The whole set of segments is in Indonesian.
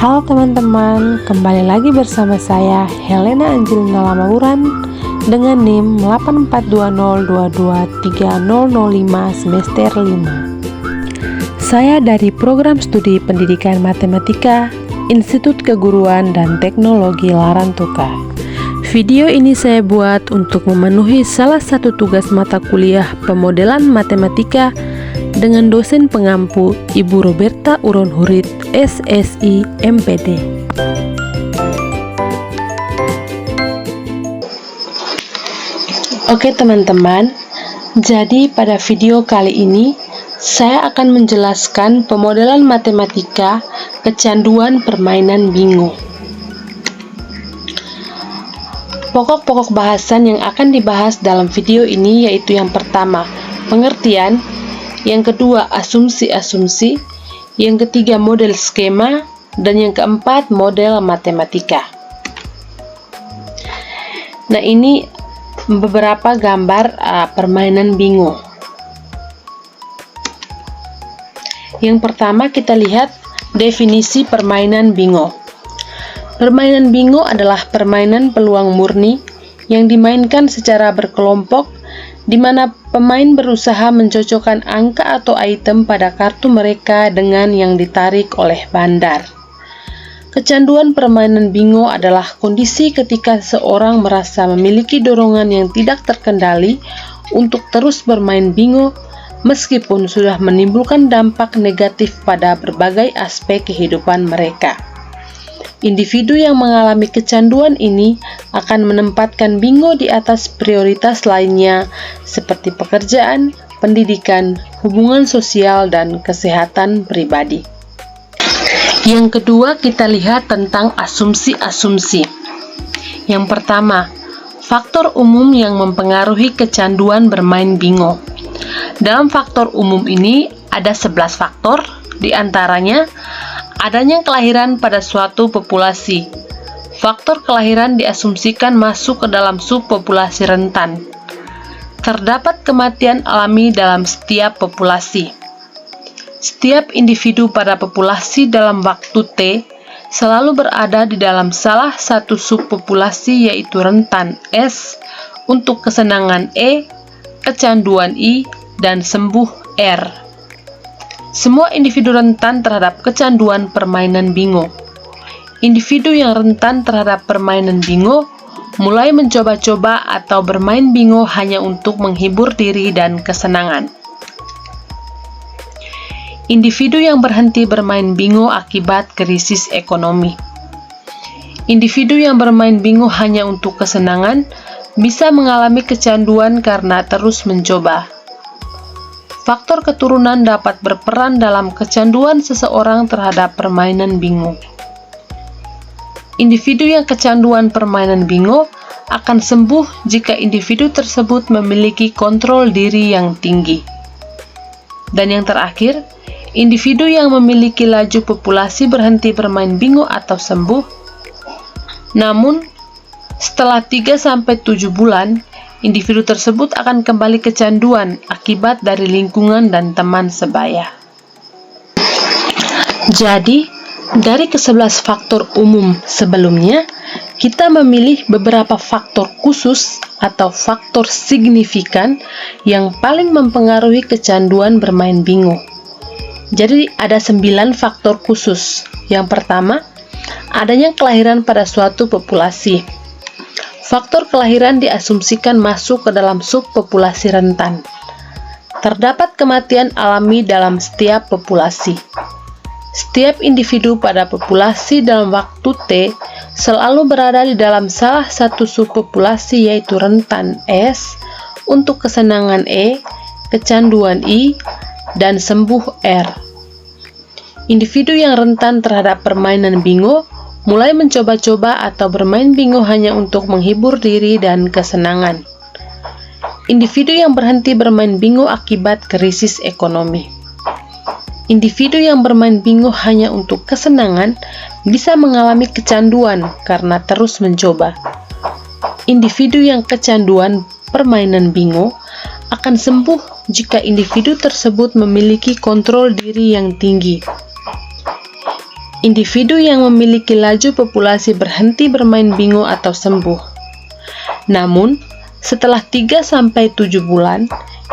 Halo teman-teman, kembali lagi bersama saya Helena Angelina Lamauran dengan NIM 84202230005 semester 5. Saya dari Program Studi Pendidikan Matematika Institut Keguruan dan Teknologi Larantuka. Video ini saya buat untuk memenuhi salah satu tugas mata kuliah pemodelan matematika dengan dosen pengampu Ibu Roberta Uron Hurit, SSI, MPD. Oke teman-teman, jadi pada video kali ini saya akan menjelaskan pemodelan matematika kecanduan permainan bingo. Pokok-pokok bahasan yang akan dibahas dalam video ini yaitu yang pertama, pengertian, yang kedua, asumsi-asumsi, yang ketiga, model skema, dan yang keempat, model matematika. Nah, ini beberapa gambar permainan bingo. Yang pertama, kita lihat definisi permainan bingo. Permainan bingo adalah permainan peluang murni yang dimainkan secara berkelompok di mana pemain berusaha mencocokkan angka atau item pada kartu mereka dengan yang ditarik oleh bandar. Kecanduan permainan bingo adalah kondisi ketika seorang merasa memiliki dorongan yang tidak terkendali untuk terus bermain bingo meskipun sudah menimbulkan dampak negatif pada berbagai aspek kehidupan mereka. Individu yang mengalami kecanduan ini akan menempatkan bingo di atas prioritas lainnya seperti pekerjaan, pendidikan, hubungan sosial, dan kesehatan pribadi. Yang kedua, kita lihat tentang asumsi-asumsi. Yang pertama, faktor umum yang mempengaruhi kecanduan bermain bingo. Dalam faktor umum ini ada 11 faktor, di antaranya adanya kelahiran pada suatu populasi. Faktor kelahiran diasumsikan masuk ke dalam subpopulasi rentan. Terdapat kematian alami dalam setiap populasi. Setiap individu pada populasi dalam waktu T selalu berada di dalam salah satu subpopulasi yaitu rentan S untuk kesenangan E, kecanduan I, dan sembuh R. Semua individu rentan terhadap kecanduan permainan bingo. Individu yang rentan terhadap permainan bingo mulai mencoba-coba atau bermain bingo hanya untuk menghibur diri dan kesenangan. Individu yang berhenti bermain bingo akibat krisis ekonomi. Individu yang bermain bingo hanya untuk kesenangan bisa mengalami kecanduan karena terus mencoba. Faktor keturunan dapat berperan dalam kecanduan seseorang terhadap permainan bingo. Individu yang kecanduan permainan bingo akan sembuh jika individu tersebut memiliki kontrol diri yang tinggi. Dan yang terakhir, individu yang memiliki laju populasi berhenti bermain bingo atau sembuh. Namun, setelah 3-7 bulan, individu tersebut akan kembali kecanduan akibat dari lingkungan dan teman sebaya. Jadi, dari ke-11 faktor umum sebelumnya, kita memilih beberapa faktor khusus atau faktor signifikan yang paling mempengaruhi kecanduan bermain bingo. Jadi, ada 9 faktor khusus. Yang pertama, adanya kelahiran pada suatu populasi. Faktor kelahiran diasumsikan masuk ke dalam subpopulasi rentan. Terdapat kematian alami dalam setiap populasi. Setiap individu pada populasi dalam waktu T selalu berada di dalam salah satu subpopulasi yaitu rentan S untuk kesenangan E, kecanduan I, dan sembuh R. Individu yang rentan terhadap permainan bingo mulai mencoba-coba atau bermain bingo hanya untuk menghibur diri dan kesenangan. Individu yang berhenti bermain bingo akibat krisis ekonomi. Individu yang bermain bingo hanya untuk kesenangan bisa mengalami kecanduan karena terus mencoba. Individu yang kecanduan permainan bingo akan sembuh jika individu tersebut memiliki kontrol diri yang tinggi. individu yang memiliki laju populasi berhenti bermain bingo atau sembuh. Namun, setelah 3-7 bulan,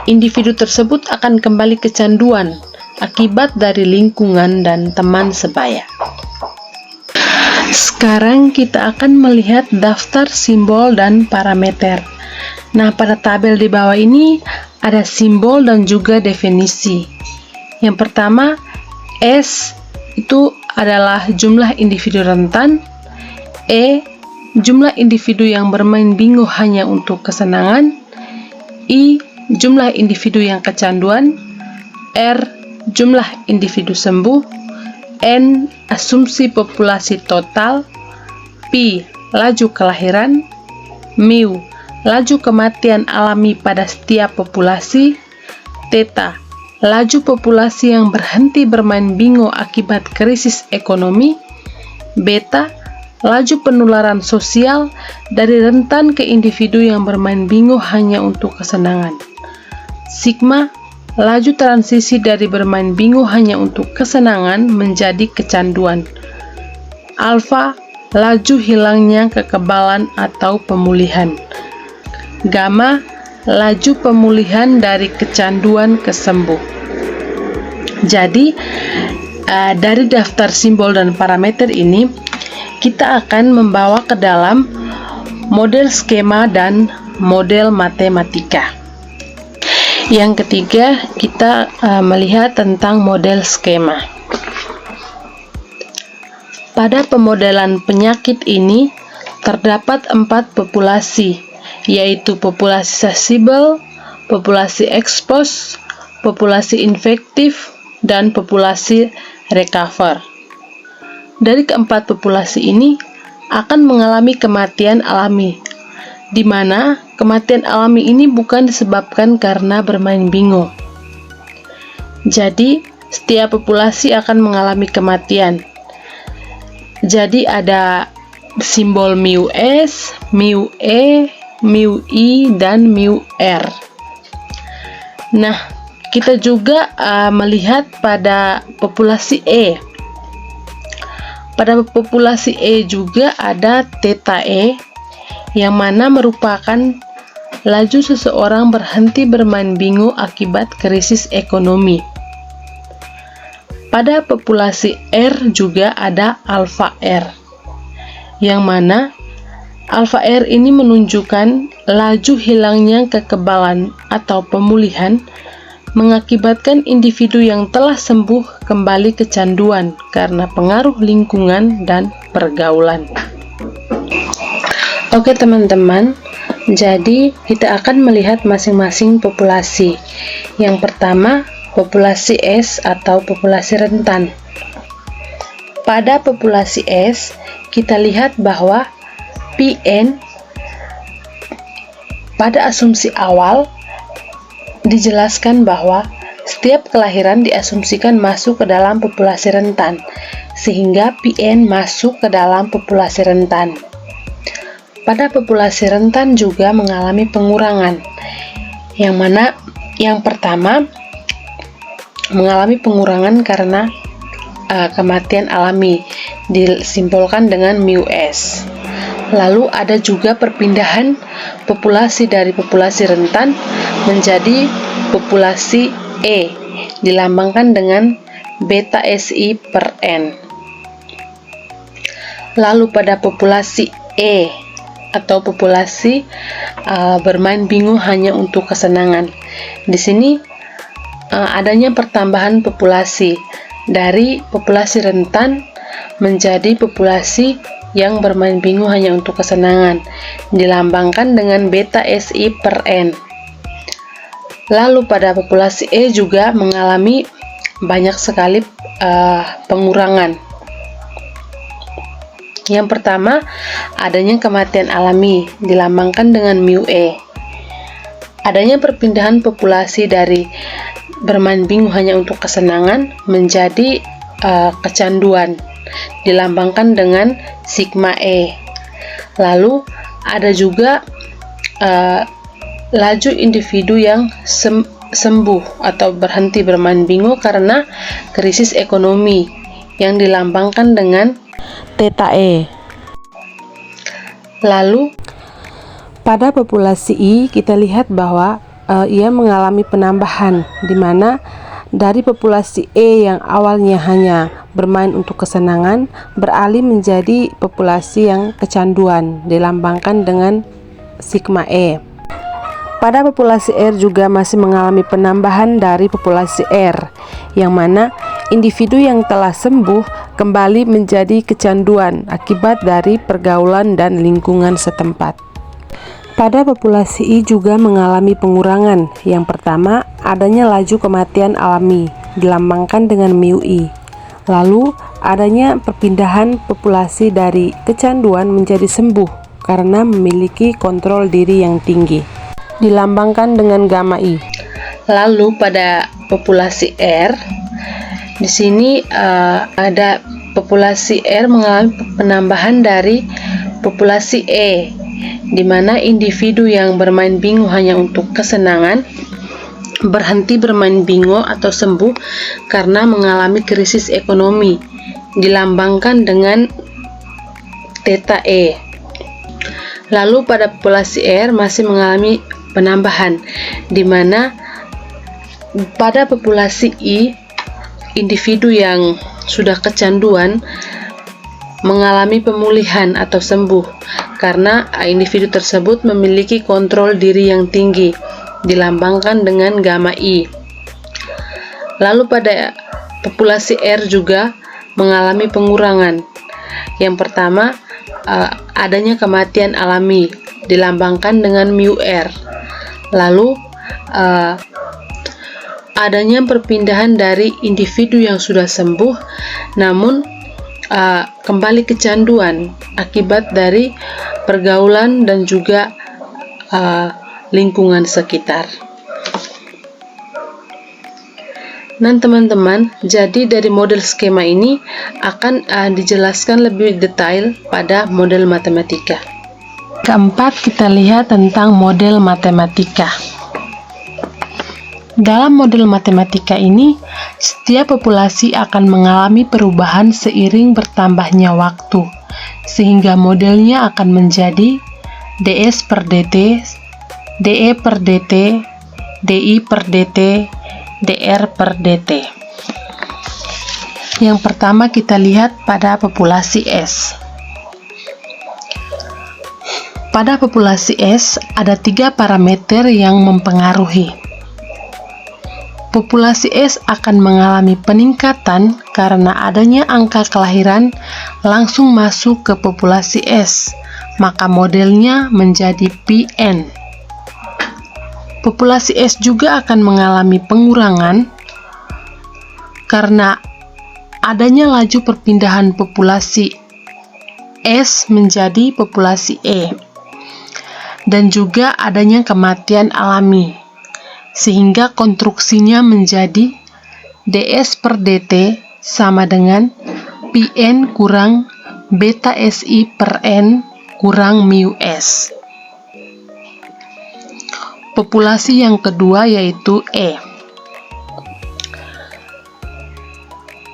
individu tersebut akan kembali kecanduan akibat dari lingkungan dan teman sebaya. Sekarang kita akan melihat daftar simbol dan parameter. Nah, pada tabel di bawah ini ada simbol dan juga definisi. Yang pertama, S itu adalah jumlah individu rentan, E jumlah individu yang bermain bingo hanya untuk kesenangan, I jumlah individu yang kecanduan, R jumlah individu sembuh, N asumsi populasi total, P laju kelahiran, mu laju kematian alami pada setiap populasi, theta laju populasi yang berhenti bermain bingo akibat krisis ekonomi, beta laju penularan sosial dari rentan ke individu yang bermain bingo hanya untuk kesenangan, sigma laju transisi dari bermain bingo hanya untuk kesenangan menjadi kecanduan, alfa laju hilangnya kekebalan atau pemulihan, gamma laju pemulihan dari kecanduan ke sembuh. Jadi, dari daftar simbol dan parameter ini, kita akan membawa ke dalam model skema dan model matematika. Yang ketiga, kita melihat tentang model skema. Pada pemodelan penyakit ini, terdapat 4 populasi, yaitu populasi susceptible, populasi expose, populasi infektif, dan populasi recover. Dari keempat populasi ini akan mengalami kematian alami, di mana kematian alami ini bukan disebabkan karena bermain bingo. Jadi, setiap populasi akan mengalami kematian. Jadi, ada simbol μS, μE, μI, dan μR. Nah, kita juga melihat pada populasi E. Pada populasi E juga ada theta E, yang mana merupakan laju seseorang berhenti bermain bingo akibat krisis ekonomi. Pada populasi R juga ada alfa R, yang mana alfa R ini menunjukkan laju hilangnya kekebalan atau pemulihan mengakibatkan individu yang telah sembuh kembali kecanduan karena pengaruh lingkungan dan pergaulan. Oke teman-teman, jadi kita akan melihat masing-masing populasi. Yang pertama, populasi S atau populasi rentan. Pada populasi S, kita lihat bahwa PN pada asumsi awal dijelaskan bahwa setiap kelahiran diasumsikan masuk ke dalam populasi rentan, sehingga PN masuk ke dalam populasi rentan. Pada populasi rentan juga mengalami pengurangan, yang mana yang pertama mengalami pengurangan karena kematian alami, disimbolkan dengan μS. Lalu ada juga perpindahan populasi dari populasi rentan menjadi populasi E, dilambangkan dengan beta SI per N. Lalu pada populasi E atau populasi bermain bingo hanya untuk kesenangan. Di sini adanya pertambahan populasi dari populasi rentan menjadi populasi yang bermain bingo hanya untuk kesenangan, dilambangkan dengan beta SI per N. Lalu pada populasi E juga mengalami banyak sekali pengurangan. Yang pertama, adanya kematian alami, dilambangkan dengan μE. Adanya perpindahan populasi dari bermain bingo hanya untuk kesenangan menjadi kecanduan, dilambangkan dengan sigma E. Lalu ada juga laju individu yang sembuh atau berhenti bermain bingo karena krisis ekonomi, yang dilambangkan dengan theta E. Lalu pada populasi I kita lihat bahwa ia mengalami penambahan, di mana dari populasi E yang awalnya hanya bermain untuk kesenangan beralih menjadi populasi yang kecanduan, dilambangkan dengan sigma E. Pada populasi R juga masih mengalami penambahan dari populasi R, yang mana individu yang telah sembuh kembali menjadi kecanduan akibat dari pergaulan dan lingkungan setempat. Pada populasi I juga mengalami pengurangan. Yang pertama, adanya laju kematian alami, dilambangkan dengan mu I. Lalu, adanya perpindahan populasi dari kecanduan menjadi sembuh karena memiliki kontrol diri yang tinggi, dilambangkan dengan gamma I. Lalu pada populasi R, di sini ada populasi R mengalami penambahan dari populasi E, di mana individu yang bermain bingo hanya untuk kesenangan berhenti bermain bingo atau sembuh karena mengalami krisis ekonomi, dilambangkan dengan theta E. Lalu pada populasi R masih mengalami penambahan, di mana pada populasi I individu yang sudah kecanduan mengalami pemulihan atau sembuh karena individu tersebut memiliki kontrol diri yang tinggi, dilambangkan dengan gamma I. Lalu pada populasi R juga mengalami pengurangan. Yang pertama, adanya kematian alami, dilambangkan dengan mu R. Lalu adanya perpindahan dari individu yang sudah sembuh namun kembali kecanduan akibat dari pergaulan dan juga lingkungan sekitar. Nah teman-teman, jadi dari model skema ini akan dijelaskan lebih detail pada model matematika. Keempat, kita lihat tentang model matematika. Dalam model matematika ini, setiap populasi akan mengalami perubahan seiring bertambahnya waktu, sehingga modelnya akan menjadi ds per dt, dE per dt, dI per dt, dr per dt. Yang pertama kita lihat pada populasi S. Pada populasi S ada 3 parameter yang mempengaruhi. Populasi S akan mengalami peningkatan karena adanya angka kelahiran langsung masuk ke populasi S, maka modelnya menjadi Pn. Populasi S juga akan mengalami pengurangan karena adanya laju perpindahan populasi S menjadi populasi E, dan juga adanya kematian alami, sehingga konstruksinya menjadi ds per dt sama dengan Pn kurang beta Si per N kurang mu S. Populasi yang kedua yaitu E.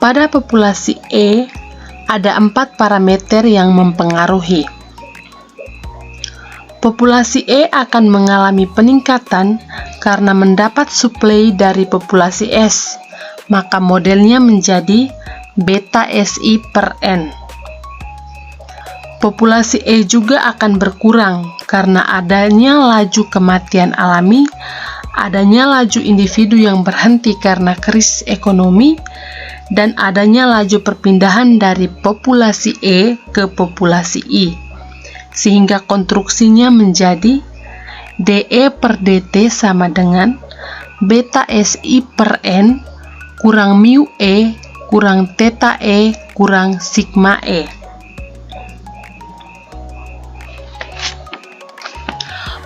Pada populasi E ada 4 parameter yang mempengaruhi. Populasi E akan mengalami peningkatan karena mendapat suplai dari populasi S, maka modelnya menjadi beta Si per N. Populasi E juga akan berkurang karena adanya laju kematian alami, adanya laju individu yang berhenti karena krisis ekonomi, dan adanya laju perpindahan dari populasi E ke populasi I, sehingga konstruksinya menjadi dE per dt sama dengan beta Si per N kurang mu E kurang theta E kurang sigma E.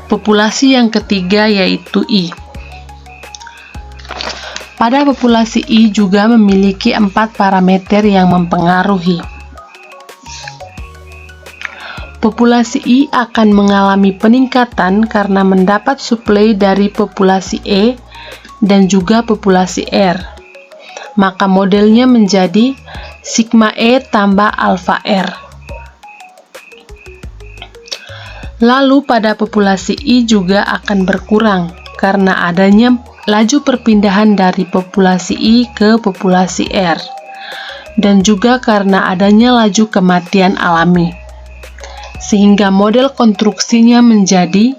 Populasi yang ketiga yaitu I. Pada populasi I juga memiliki 4 parameter yang mempengaruhi. Populasi I akan mengalami peningkatan karena mendapat suplai dari populasi E dan juga populasi R. Maka modelnya menjadi sigma E tambah alfa R. Lalu pada populasi I juga akan berkurang karena adanya laju perpindahan dari populasi I ke populasi R, dan juga karena adanya laju kematian alami. Sehingga model konstruksinya menjadi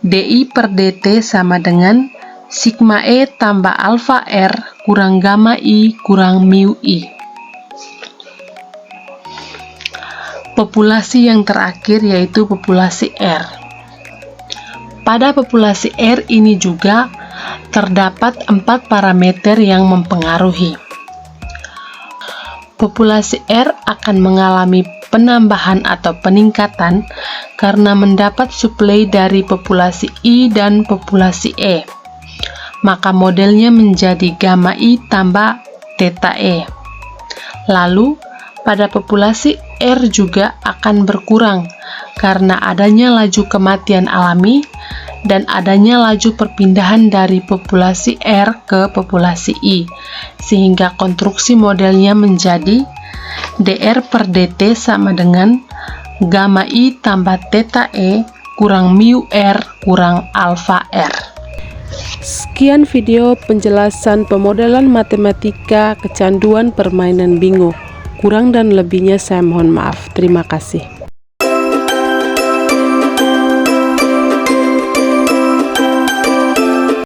DI per DT sama dengan sigma E tambah alfa R kurang gamma I kurang mu I. Populasi yang terakhir yaitu populasi R. Pada populasi R ini juga terdapat 4 parameter yang mempengaruhi. Populasi R akan mengalami penambahan atau peningkatan karena mendapat suplai dari populasi I dan populasi E. Maka modelnya menjadi gamma I tambah theta E. Lalu, pada populasi R juga akan berkurang karena adanya laju kematian alami dan adanya laju perpindahan dari populasi R ke populasi I, sehingga konstruksi modelnya menjadi dr per dt sama dengan gamma I tambah theta E kurang mu R kurang alfa R. Sekian video penjelasan pemodelan matematika kecanduan permainan bingo. Kurang dan lebihnya saya mohon maaf. Terima kasih.